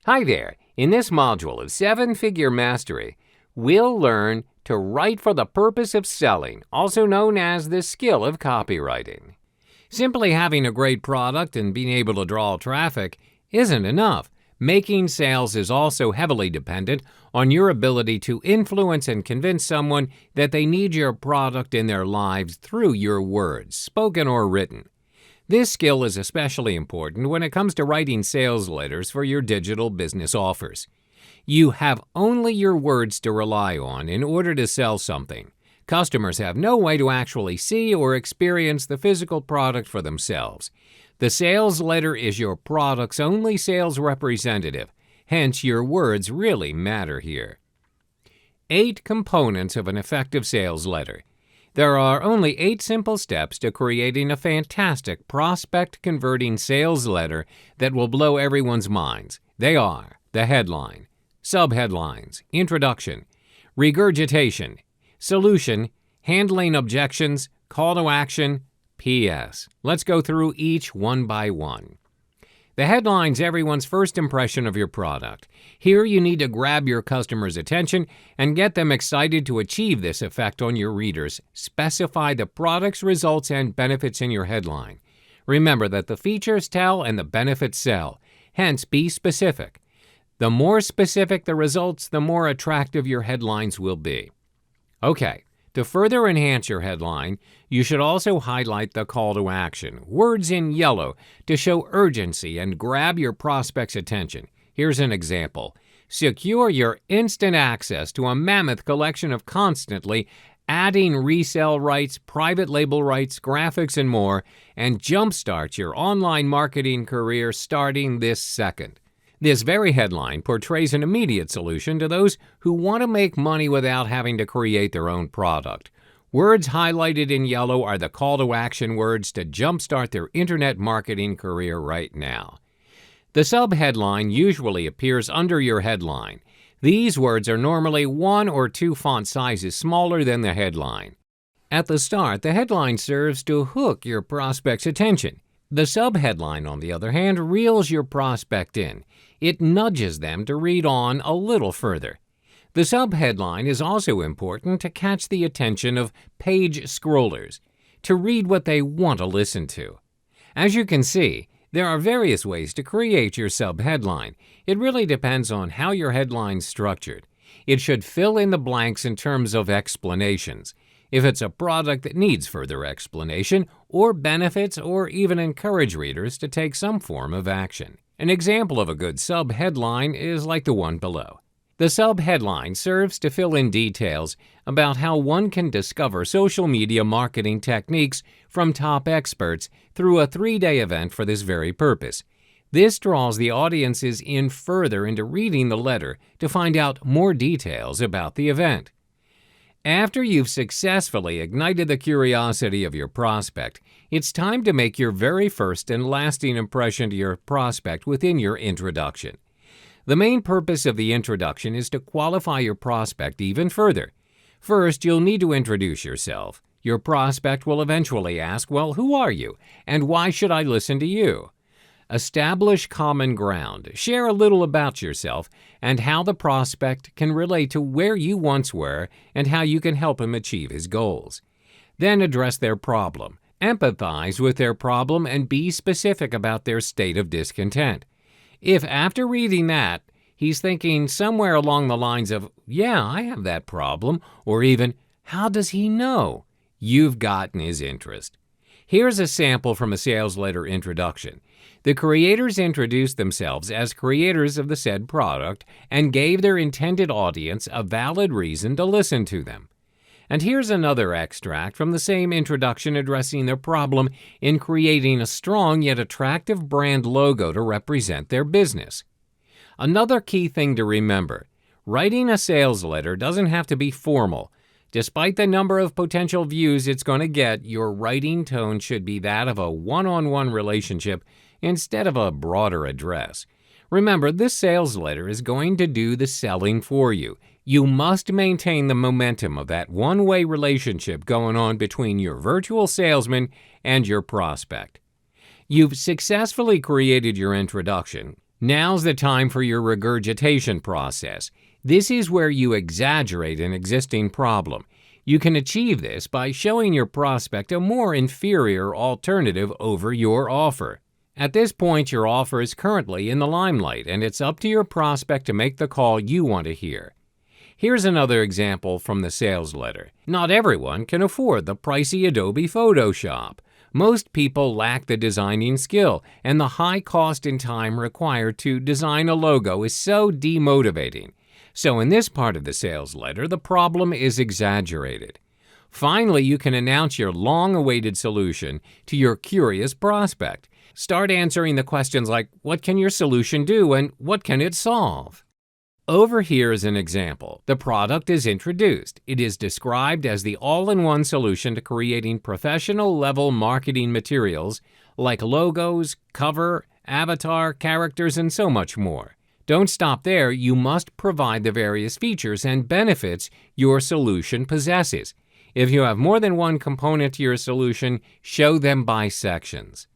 Hi there. In this module of 7-Figure Mastery, we'll learn to write for the purpose of selling, also known as the skill of copywriting. Simply having a great product and being able to draw traffic isn't enough. Making sales is also heavily dependent on your ability to influence and convince someone that they need your product in their lives through your words, spoken or written. This skill is especially important when it comes to writing sales letters for your digital business offers. You have only your words to rely on in order to sell something. Customers have no way to actually see or experience the physical product for themselves. The sales letter is your product's only sales representative, hence your words really matter here. 8 components of an effective sales letter. There are only 8 simple steps to creating a fantastic prospect-converting sales letter that will blow everyone's minds. They are the headline, subheadlines, introduction, regurgitation, solution, handling objections, call to action, P.S. Let's go through each one by one. The headline's everyone's first impression of your product. Here you need to grab your customer's attention and get them excited. To achieve this effect on your readers, specify the product's results and benefits in your headline. Remember that the features tell and the benefits sell, hence be specific. The more specific the results, the more attractive your headlines will be. Okay. To further enhance your headline, you should also highlight the call to action, words in yellow, to show urgency and grab your prospect's attention. Here's an example. Secure your instant access to a mammoth collection of constantly adding resale rights, private label rights, graphics, and more, and jumpstart your online marketing career starting this second. This very headline portrays an immediate solution to those who want to make money without having to create their own product. Words highlighted in yellow are the call to action words to jumpstart their internet marketing career right now. The subheadline usually appears under your headline. These words are normally 1 or 2 font sizes smaller than the headline. At the start, the headline serves to hook your prospect's attention. The subheadline, on the other hand, reels your prospect in. It nudges them to read on a little further. The subheadline is also important to catch the attention of page scrollers, to read what they want to listen to. As you can see, there are various ways to create your subheadline. It really depends on how your headline's structured. It should fill in the blanks in terms of explanations. If it's a product that needs further explanation, or benefits, or even encourage readers to take some form of action. An example of a good subheadline is like the one below. The subheadline serves to fill in details about how one can discover social media marketing techniques from top experts through a 3-day event for this very purpose. This draws the audiences in further into reading the letter to find out more details about the event. After you've successfully ignited the curiosity of your prospect, it's time to make your very first and lasting impression to your prospect within your introduction. The main purpose of the introduction is to qualify your prospect even further. First, you'll need to introduce yourself. Your prospect will eventually ask, well, who are you, and why should I listen to you? Establish common ground. Share a little about yourself and how the prospect can relate to where you once were and how you can help him achieve his goals. Then address their problem. Empathize with their problem and be specific about their state of discontent. If after reading that, he's thinking somewhere along the lines of, yeah, I have that problem, or even, how does he know? You've gotten his interest. Here's a sample from a sales letter introduction. The creators introduced themselves as creators of the said product and gave their intended audience a valid reason to listen to them. And here's another extract from the same introduction addressing their problem in creating a strong yet attractive brand logo to represent their business. Another key thing to remember, writing a sales letter doesn't have to be formal. Despite the number of potential views it's going to get, your writing tone should be that of a one-on-one relationship instead of a broader address. Remember, this sales letter is going to do the selling for you. You must maintain the momentum of that one-way relationship going on between your virtual salesman and your prospect. You've successfully created your introduction. Now's the time for your regurgitation process. This is where you exaggerate an existing problem. You can achieve this by showing your prospect a more inferior alternative over your offer. At this point, your offer is currently in the limelight, and it's up to your prospect to make the call you want to hear. Here's another example from the sales letter. Not everyone can afford the pricey Adobe Photoshop. Most people lack the designing skill, and the high cost and time required to design a logo is so demotivating. So in this part of the sales letter, the problem is exaggerated. Finally, you can announce your long-awaited solution to your curious prospect. Start answering the questions like, what can your solution do and what can it solve? Over here is an example. The product is introduced. It is described as the all-in-one solution to creating professional-level marketing materials like logos, cover, avatar, characters, and so much more. Don't stop there. You must provide the various features and benefits your solution possesses. If you have more than one component to your solution, show them by sections.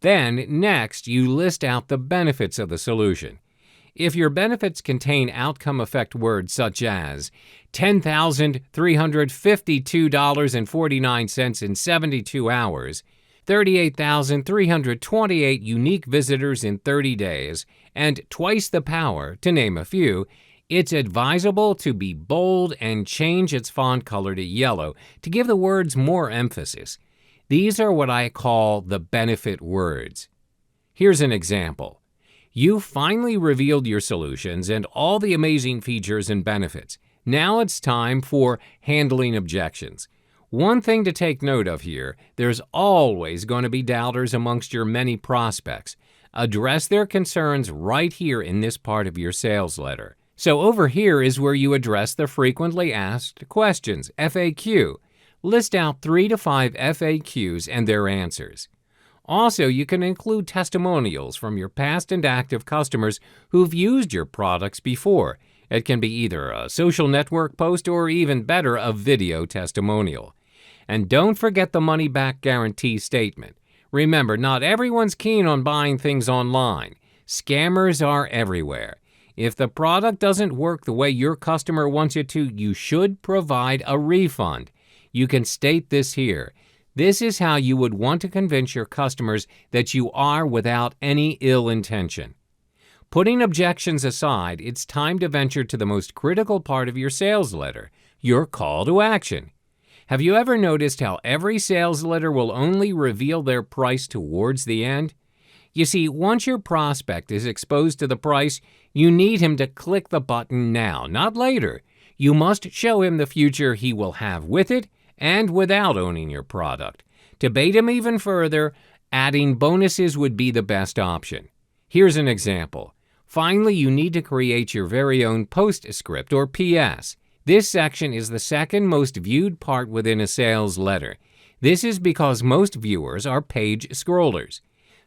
Then, next, you list out the benefits of the solution. If your benefits contain outcome effect words such as $10,352.49 in 72 hours, 38,328 unique visitors in 30 days, and twice the power, to name a few, it's advisable to be bold and change its font color to yellow to give the words more emphasis. These are what I call the benefit words. Here's an example. You finally revealed your solutions and all the amazing features and benefits. Now it's time for handling objections. One thing to take note of here, there's always going to be doubters amongst your many prospects. Address their concerns right here in this part of your sales letter. So over here is where you address the frequently asked questions, FAQ. List out 3 to 5 FAQs and their answers. Also, you can include testimonials from your past and active customers who've used your products before. It can be either a social network post or, even better, a video testimonial. And don't forget the money-back guarantee statement. Remember, not everyone's keen on buying things online. Scammers are everywhere. If the product doesn't work the way your customer wants it to, you should provide a refund. You can state this here. This is how you would want to convince your customers that you are without any ill intention. Putting objections aside, it's time to venture to the most critical part of your sales letter, your call to action. Have you ever noticed how every sales letter will only reveal their price towards the end? You see, once your prospect is exposed to the price, you need him to click the button now, not later. You must show him the future he will have with it and without owning your product. To bait him even further, adding bonuses would be the best option. Here's an example. Finally, you need to create your very own postscript or PS. This section is the second most viewed part within a sales letter. This is because most viewers are page scrollers.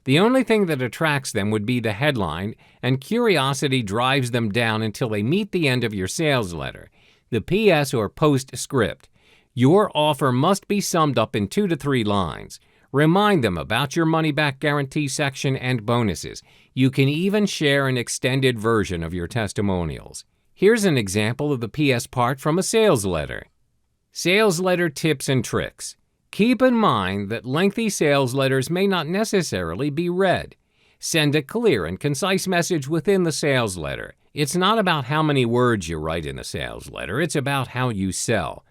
The only thing that attracts them would be the headline, and curiosity drives them down until they meet the end of your sales letter. The PS or postscript. Your offer must be summed up in 2 to 3 lines. Remind them about your money-back guarantee section and bonuses. You can even share an extended version of your testimonials. Here's an example of the PS part from a sales letter. Sales letter tips and tricks. Keep in mind that lengthy sales letters may not necessarily be read. Send a clear and concise message within the sales letter. It's not about how many words you write in the sales letter, it's about how you sell.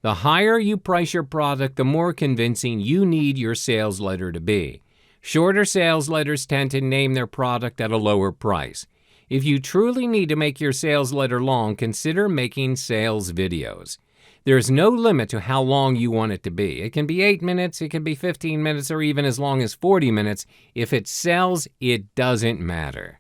The higher you price your product, the more convincing you need your sales letter to be. Shorter sales letters tend to name their product at a lower price. If you truly need to make your sales letter long, consider making sales videos. There's no limit to how long you want it to be. It can be 8 minutes, it can be 15 minutes, or even as long as 40 minutes. If it sells, it doesn't matter.